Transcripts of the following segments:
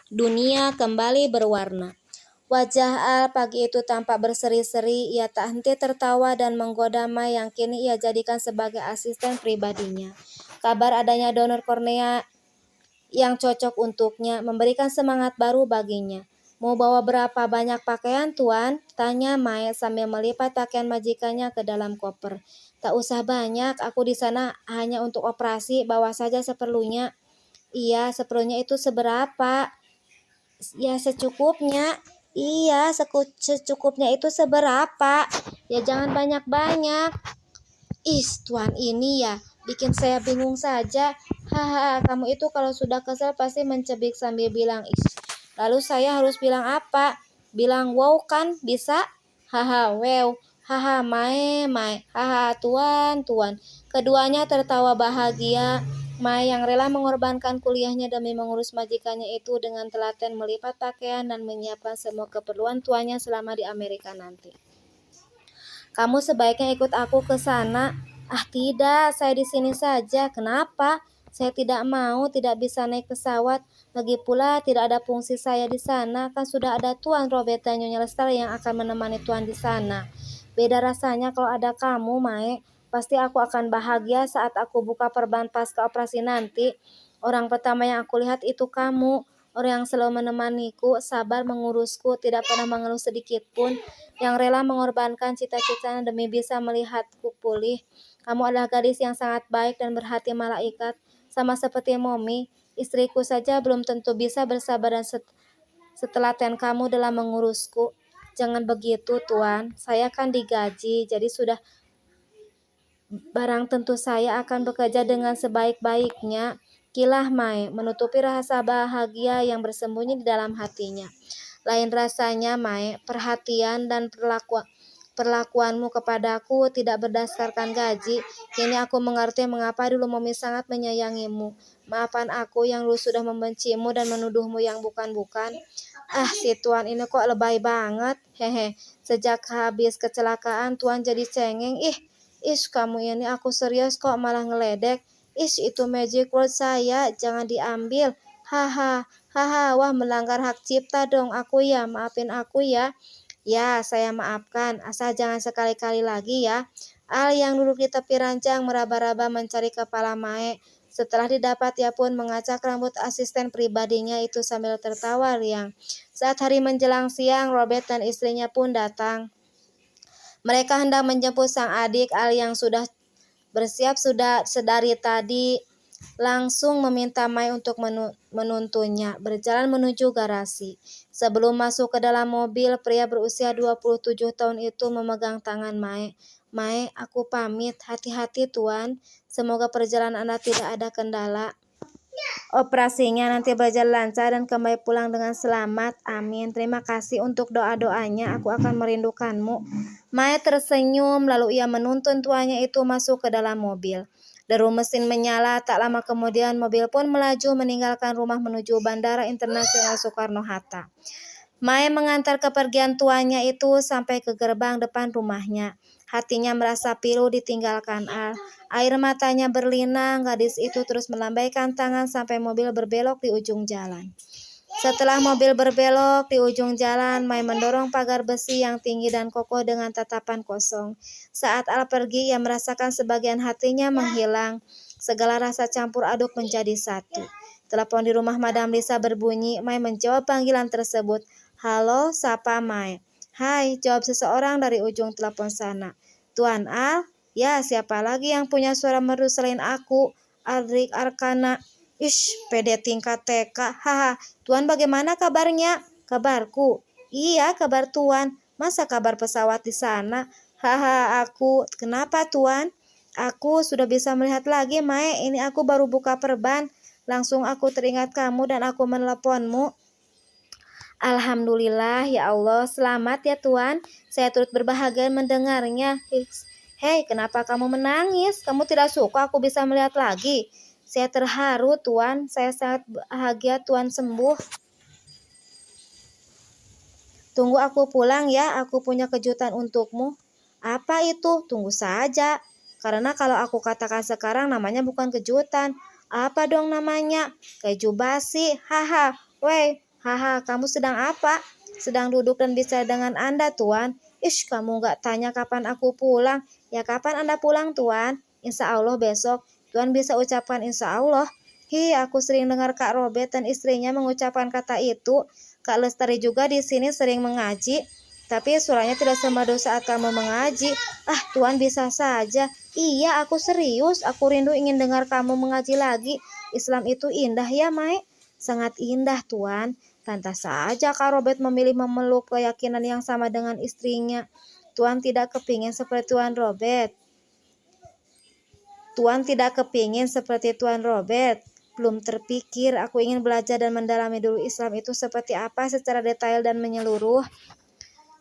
Dunia kembali berwarna. Wajah Al pagi itu tampak berseri-seri. Ia tak henti tertawa dan menggoda Mai yang kini ia jadikan sebagai asisten pribadinya. Kabar adanya donor kornea yang cocok untuknya memberikan semangat baru baginya. Mau bawa berapa banyak pakaian, Tuan? Tanya Mai sambil melipat pakaian majikannya ke dalam koper. Tak usah banyak, aku di sana hanya untuk operasi, bawa saja seperlunya. Iya, seperlunya itu seberapa? Ya secukupnya. Iya, secukupnya itu seberapa? Ya jangan banyak-banyak. Tuan ini ya, bikin saya bingung saja. Haha, kamu itu kalau sudah kesal pasti mencebik sambil bilang Lalu saya harus bilang apa? Bilang wow kan bisa? Haha, wow. Haha, Mae. Haha, tuan. Keduanya tertawa bahagia. Mai yang rela mengorbankan kuliahnya demi mengurus majikannya itu dengan telaten melipat pakaian dan menyiapkan semua keperluan tuannya selama di Amerika nanti. Kamu sebaiknya ikut aku ke sana. Tidak, saya di sini saja. Kenapa? Saya tidak mau, tidak bisa naik pesawat. Lagi pula tidak ada fungsi saya di sana. Kan sudah ada Tuan Robert dan Nyonya Lestari yang akan menemani Tuan di sana. Beda rasanya kalau ada kamu, Mae. Pasti aku akan bahagia saat aku buka perban pasca operasi nanti. Orang pertama yang aku lihat itu kamu. Orang yang selalu menemaniku, sabar mengurusku, tidak pernah mengeluh sedikit pun, yang rela mengorbankan cita-citanya demi bisa melihatku pulih. Kamu adalah gadis yang sangat baik dan berhati malaikat, sama seperti Momi. Istriku saja belum tentu bisa bersabar dan setelaten kamu dalam mengurusku. Jangan begitu, Tuan. Saya kan digaji, jadi sudah barang tentu saya akan bekerja dengan sebaik-baiknya. Kilah Mai menutupi rasa bahagia yang bersembunyi di dalam hatinya. Lain rasanya, Mai, perhatian dan perlakuanmu kepadaku tidak berdasarkan gaji. Kini aku mengerti mengapa dulu Momi sangat menyayangimu. Maafkan aku yang dulu sudah membencimu dan menuduhmu yang bukan-bukan. Si Tuan ini kok lebay banget. Hehe. Sejak habis kecelakaan Tuan jadi cengeng. Kamu ini aku serius kok malah ngeledek. Itu magic word saya, jangan diambil. Haha. Wah melanggar hak cipta dong aku ya, maafin aku ya. Ya, saya maafkan, asal jangan sekali-kali lagi ya. Al yang duduk di tepi ranjang meraba-raba mencari kepala Mae. Setelah didapat, ia pun mengacak rambut asisten pribadinya itu sambil tertawa riang. Saat hari menjelang siang, Robert dan istrinya pun datang. Mereka hendak menjemput sang adik Al yang sudah bersiap sedari tadi, langsung meminta Mai untuk menuntunnya berjalan menuju garasi. Sebelum masuk ke dalam mobil, pria berusia 27 tahun itu memegang tangan Mai. Mai, aku pamit. Hati-hati, Tuan. Semoga perjalanan Anda tidak ada kendala. Operasinya nanti berjalan lancar dan kembali pulang dengan selamat. Amin. Terima kasih untuk doa-doanya. Aku akan merindukanmu. Mai tersenyum, lalu ia menuntun tuannya itu masuk ke dalam mobil. Deru mesin menyala, tak lama kemudian mobil pun melaju meninggalkan rumah menuju Bandara Internasional Soekarno-Hatta. Mai mengantar kepergian tuannya itu sampai ke gerbang depan rumahnya. Hatinya merasa pilu ditinggalkan Al. Air matanya berlinang, gadis itu terus melambaikan tangan sampai mobil berbelok di ujung jalan. Setelah mobil berbelok di ujung jalan, Mai mendorong pagar besi yang tinggi dan kokoh dengan tatapan kosong. Saat Al pergi, ia merasakan sebagian hatinya menghilang. Segala rasa campur aduk menjadi satu. Telepon di rumah Madam Lisa berbunyi. Mai menjawab panggilan tersebut. Halo, sapa Mai? Hai, jawab seseorang dari ujung telepon sana. Tuan Al? Ya, siapa lagi yang punya suara merdu selain aku? Aldrich Arkana. Pede tingkat TK. Haha, Tuan bagaimana kabarnya? Kabarku? Iya, kabar Tuan. Masa kabar pesawat di sana? Haha, aku. Kenapa Tuan? Aku sudah bisa melihat lagi, Mai. Ini aku baru buka perban. Langsung aku teringat kamu dan aku meneleponmu. Alhamdulillah, ya Allah. Selamat ya Tuan. Saya turut berbahagia mendengarnya. Hei, kenapa kamu menangis? Kamu tidak suka aku bisa melihat lagi? Saya terharu, Tuan. Saya sangat bahagia Tuan sembuh. Tunggu aku pulang ya, aku punya kejutan untukmu. Apa itu? Tunggu saja. Karena kalau aku katakan sekarang namanya bukan kejutan. Apa dong namanya? Keju basi. Haha. Weh, Haha, kamu sedang apa? Sedang duduk dan bicara dengan Anda, Tuan. Ish, kamu nggak tanya kapan aku pulang. Ya kapan Anda pulang, Tuan? Insya Allah besok. Tuan bisa ucapkan insya Allah. Aku sering dengar Kak Robert dan istrinya mengucapkan kata itu. Kak Lestari juga di sini sering mengaji. Tapi suaranya tidak semadu saat kamu mengaji. Ah, Tuan bisa saja. Iya, aku serius. Aku rindu ingin dengar kamu mengaji lagi. Islam itu indah ya, Mai. Sangat indah, Tuan. Pantas saja Kak Robert memilih memeluk keyakinan yang sama dengan istrinya. Tuan tidak kepingin seperti Tuan Robert. Tuan tidak kepingin seperti Tuan Robert. Belum terpikir, aku ingin belajar dan mendalami dulu Islam itu seperti apa secara detail dan menyeluruh.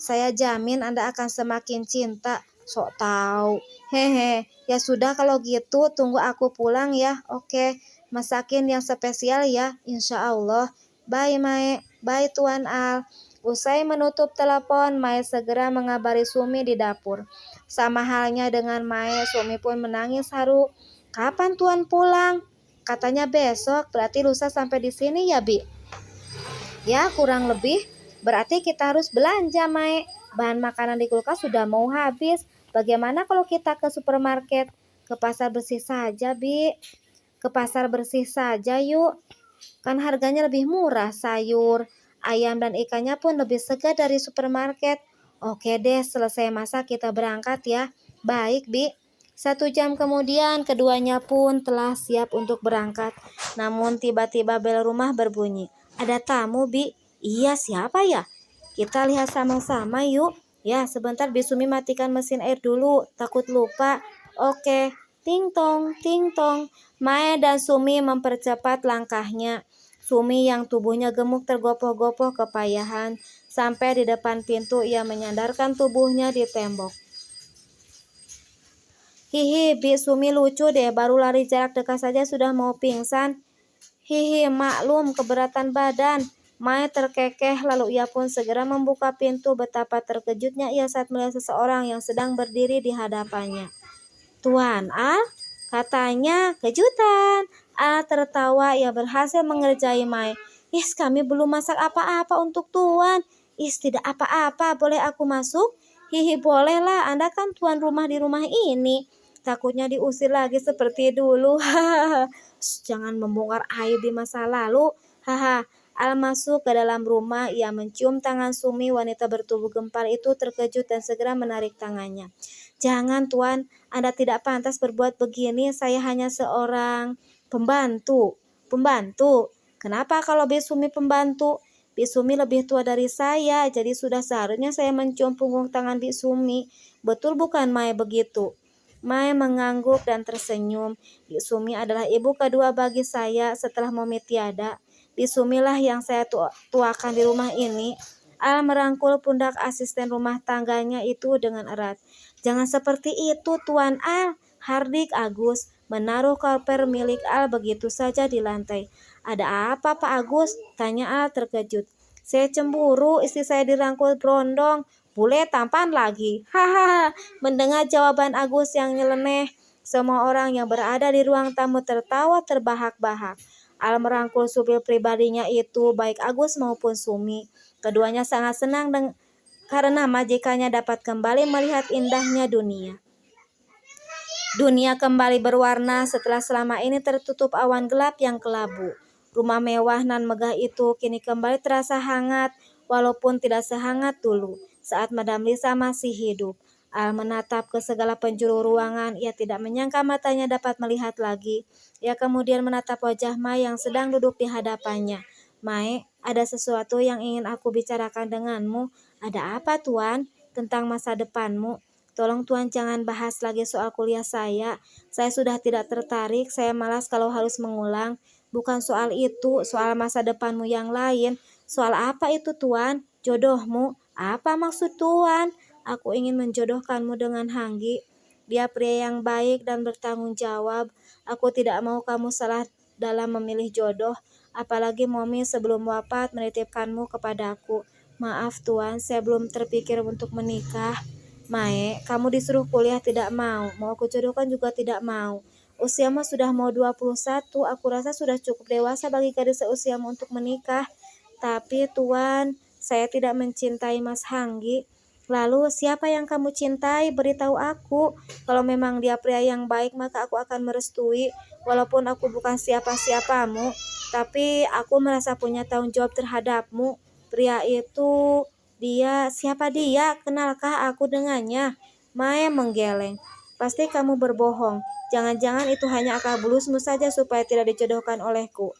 Saya jamin Anda akan semakin cinta. Sok tahu. Hehe, ya sudah kalau gitu tunggu aku pulang ya. Oke, masakin yang spesial ya, insya Allah. Bye Mae, bye Tuan Al. Usai menutup telepon, Mae segera mengabari Sumi di dapur. Sama halnya dengan Mae, Sumi pun menangis haru. Kapan Tuan pulang? Katanya besok, berarti lusa sampai di sini ya, Bi? Ya, kurang lebih. Berarti kita harus belanja, Mae. Bahan makanan di kulkas sudah mau habis. Bagaimana kalau kita ke supermarket? Ke pasar bersih saja, Bi. Ke pasar bersih saja yuk. Kan harganya lebih murah sayur, ayam dan ikannya pun lebih segar dari supermarket. Oke deh, selesai masak kita berangkat ya. Baik, Bi. 1 jam kemudian keduanya pun telah siap untuk berangkat. Namun tiba-tiba bel rumah berbunyi. Ada tamu, Bi. Iya, siapa ya? Kita lihat sama-sama yuk. Ya, sebentar Bisumi matikan mesin air dulu. Takut lupa. Oke. Ting tong, ting tong. Mae dan Sumi mempercepat langkahnya. Sumi yang tubuhnya gemuk tergopoh-gopoh kepayahan. Sampai di depan pintu ia menyandarkan tubuhnya di tembok. Hihi, Bi Sumi lucu deh, baru lari jarak dekat saja sudah mau pingsan. Hihi, maklum keberatan badan. Mae terkekeh lalu ia pun segera membuka pintu. Betapa terkejutnya ia saat melihat seseorang yang sedang berdiri di hadapannya. Tuan Al, katanya kejutan. Al tertawa, ia berhasil mengerjai Mai. Kami belum masak apa-apa untuk Tuan. Tidak apa-apa, boleh aku masuk? Hihi, bolehlah, Anda kan tuan rumah di rumah ini. Takutnya diusir lagi seperti dulu. Hahaha. Jangan membongkar aib di masa lalu. Haha. Al masuk ke dalam rumah, ia mencium tangan Sumi, wanita bertubuh gempal itu terkejut dan segera menarik tangannya. Jangan Tuan, Anda tidak pantas berbuat begini, saya hanya seorang pembantu. Pembantu? Kenapa kalau Bisumi pembantu? Bisumi lebih tua dari saya, jadi sudah seharusnya saya mencium punggung tangan Bisumi. Betul bukan Mai begitu? Mai mengangguk dan tersenyum. Bisumi adalah ibu kedua bagi saya setelah Momi tiada. Bisumilah yang saya tuakan di rumah ini. Al merangkul pundak asisten rumah tangganya itu dengan erat. Jangan seperti itu, Tuan Al. Hardik Agus menaruh koper milik Al begitu saja di lantai. Ada apa, Pak Agus? Tanya Al terkejut. Saya cemburu, istri saya dirangkul berondong. Bule tampan lagi. Hahaha. Mendengar jawaban Agus yang nyeleneh, semua orang yang berada di ruang tamu tertawa terbahak-bahak. Al merangkul supir pribadinya itu, baik Agus maupun Sumi. Keduanya sangat senang karena majikannya dapat kembali melihat indahnya dunia. Dunia kembali berwarna setelah selama ini tertutup awan gelap yang kelabu. Rumah mewah nan megah itu kini kembali terasa hangat, walaupun tidak sehangat dulu saat Madam Lisa masih hidup. Al menatap ke segala penjuru ruangan, ia tidak menyangka matanya dapat melihat lagi. Ia kemudian menatap wajah Mai yang sedang duduk di hadapannya. Mai, ada sesuatu yang ingin aku bicarakan denganmu. Ada apa, Tuan? Tentang masa depanmu. Tolong Tuan jangan bahas lagi soal kuliah saya. Saya sudah tidak tertarik, saya malas kalau harus mengulang. Bukan soal itu, soal masa depanmu yang lain. Soal apa itu, Tuan? Jodohmu? Apa maksud Tuan? Aku ingin menjodohkanmu dengan Hanggi. Dia pria yang baik dan bertanggung jawab. Aku tidak mau kamu salah dalam memilih jodoh. Apalagi Momi sebelum wafat menitipkanmu kepadaku. Maaf Tuan, saya belum terpikir untuk menikah. Mae, kamu disuruh kuliah tidak mau. Mau aku jodohkan juga tidak mau. Usiamu sudah mau 21, aku rasa sudah cukup dewasa bagi gadis seusiamu untuk menikah. Tapi Tuan, saya tidak mencintai Mas Hanggi. Lalu siapa yang kamu cintai? Beritahu aku. Kalau memang dia pria yang baik, maka aku akan merestui. Walaupun aku bukan siapa-siapamu, tapi aku merasa punya tanggung jawab terhadapmu. Pria itu, siapa dia? Kenalkah aku dengannya? Mae menggeleng. Pasti kamu berbohong. Jangan-jangan itu hanya akal bulusmu saja supaya tidak dijodohkan olehku.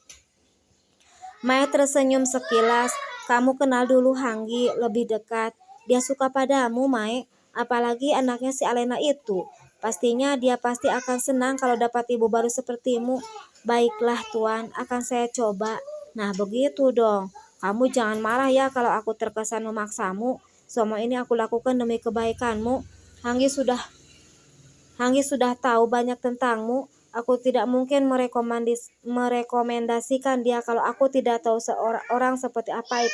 Mae tersenyum sekilas. Kamu kenal dulu Hanggi lebih dekat. Dia suka padamu, Mae. Apalagi anaknya si Alena itu. Pastinya dia pasti akan senang kalau dapat ibu baru sepertimu. Baiklah Tuan, akan saya coba. Nah begitu dong. Kamu jangan marah ya kalau aku terkesan memaksamu. Semua ini aku lakukan demi kebaikanmu. Hanggi sudah tahu banyak tentangmu. Aku tidak mungkin merekomendasikan dia kalau aku tidak tahu seorang seperti apa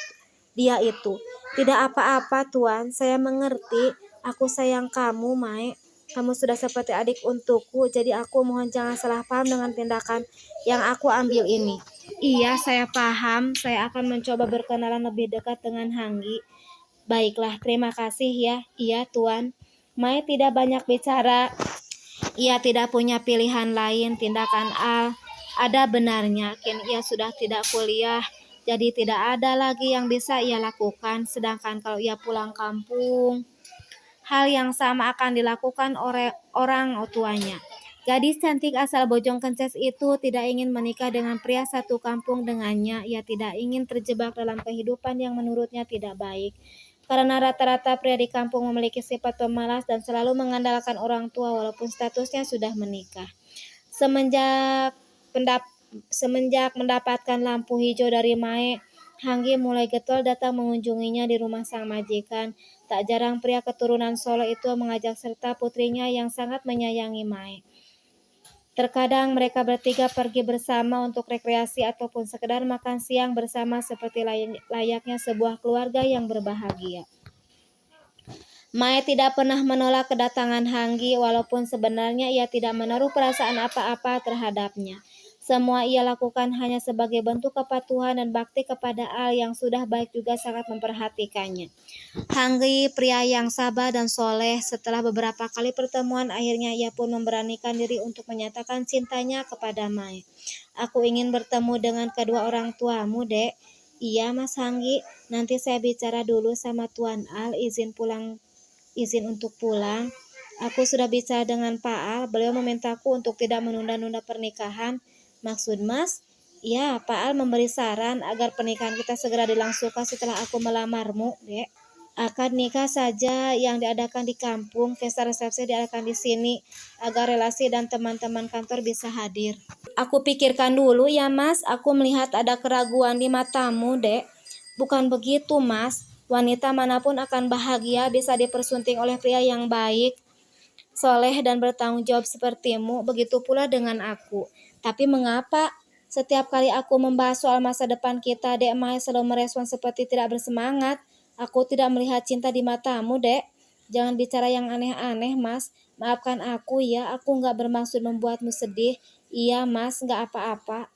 dia itu. Tidak apa-apa Tuan, saya mengerti. Aku sayang kamu, Mae. Kamu sudah seperti adik untukku, jadi aku mohon jangan salah paham dengan tindakan yang aku ambil ini. Iya, saya paham. Saya akan mencoba berkenalan lebih dekat dengan Hanggi. Baiklah, terima kasih ya. Iya, Tuan. Mae tidak banyak bicara. Ia tidak punya pilihan lain. Tindakan Al ada benarnya. Kini ia sudah tidak kuliah, jadi tidak ada lagi yang bisa ia lakukan. Sedangkan kalau ia pulang kampung, hal yang sama akan dilakukan oleh orang tuanya. Gadis cantik asal Bojong Kences itu tidak ingin menikah dengan pria satu kampung dengannya. Ia tidak ingin terjebak dalam kehidupan yang menurutnya tidak baik. Karena rata-rata pria di kampung memiliki sifat pemalas dan selalu mengandalkan orang tua walaupun statusnya sudah menikah. Semenjak mendapatkan lampu hijau dari Mae, Hanggi mulai getol datang mengunjunginya di rumah sang majikan. Tak jarang pria keturunan Solo itu mengajak serta putrinya yang sangat menyayangi Mae. Terkadang mereka bertiga pergi bersama untuk rekreasi ataupun sekedar makan siang bersama seperti layaknya sebuah keluarga yang berbahagia. Mae tidak pernah menolak kedatangan Hanggi walaupun sebenarnya ia tidak menaruh perasaan apa-apa terhadapnya. Semua ia lakukan hanya sebagai bentuk kepatuhan dan bakti kepada Al yang sudah baik juga sangat memperhatikannya. Hanggi pria yang sabar dan soleh. Setelah beberapa kali pertemuan, akhirnya ia pun memberanikan diri untuk menyatakan cintanya kepada Mae. Aku ingin bertemu dengan kedua orang tuamu, Dek. Iya, Mas Hanggi. Nanti saya bicara dulu sama Tuan Al, izin untuk pulang. Aku sudah bicara dengan Pak Al. Beliau memintaku untuk tidak menunda-nunda pernikahan. Maksud Mas? Ya, Pak Al memberi saran agar pernikahan kita segera dilangsungkan setelah aku melamarmu, Dek. Akad nikah saja yang diadakan di kampung, pesta resepsi diadakan di sini, agar relasi dan teman-teman kantor bisa hadir. Aku pikirkan dulu ya Mas, aku melihat ada keraguan di matamu, Dek. Bukan begitu Mas, wanita manapun akan bahagia bisa dipersunting oleh pria yang baik, soleh dan bertanggung jawab sepertimu, begitu pula dengan aku. Tapi mengapa setiap kali aku membahas soal masa depan kita, Dek Mae selalu merespon seperti tidak bersemangat? Aku tidak melihat cinta di matamu, Dek. Jangan bicara yang aneh-aneh, Mas. Maafkan aku ya, aku nggak bermaksud membuatmu sedih. Iya, Mas, nggak apa-apa.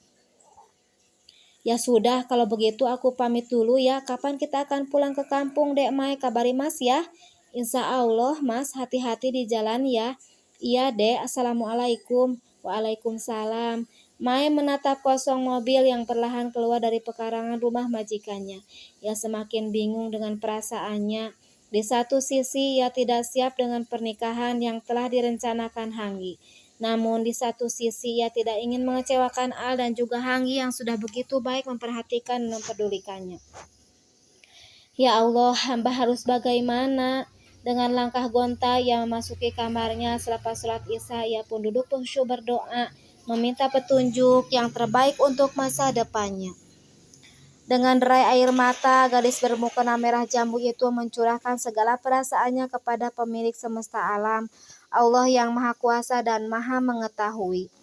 Ya sudah, kalau begitu aku pamit dulu ya. Kapan kita akan pulang ke kampung, Dek Mae? Kabari Mas ya. Insya Allah, Mas, hati-hati di jalan ya. Iya, Dek. Assalamualaikum. Waalaikumsalam. Mae menatap kosong mobil yang perlahan keluar dari pekarangan rumah majikannya. Ia semakin bingung dengan perasaannya. Di satu sisi, ia tidak siap dengan pernikahan yang telah direncanakan Hanggi. Namun di satu sisi ia tidak ingin mengecewakan Al dan juga Hanggi yang sudah begitu baik memperhatikan dan mempedulikannya. Ya Allah, hamba harus bagaimana? Dengan langkah gonta ia memasuki kamarnya. Selepas sholat isya ia pun duduk khusyuk berdoa, meminta petunjuk yang terbaik untuk masa depannya. Dengan derai air mata, gadis bermukena merah jambu itu mencurahkan segala perasaannya kepada pemilik semesta alam, Allah yang Maha Kuasa dan Maha Mengetahui.